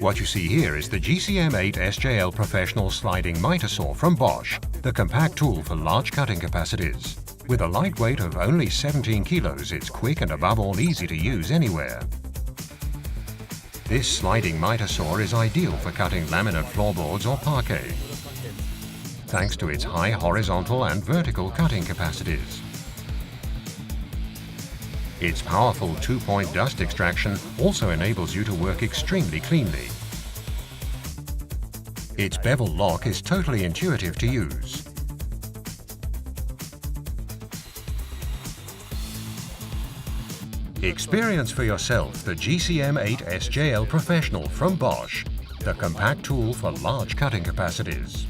What you see here is the GCM 8 SJL Professional sliding miter saw from Bosch, the compact tool for large cutting capacities. With a light weight of only 17 kilos, it's quick and above all easy to use anywhere. This sliding miter saw is ideal for cutting laminate floorboards or parquet, thanks to its high horizontal and vertical cutting capacities. Its powerful 2-point dust extraction also enables you to work extremely cleanly. Its bevel lock is totally intuitive to use. Experience for yourself the GCM 8 SJL Professional from Bosch, the compact tool for large cutting capacities.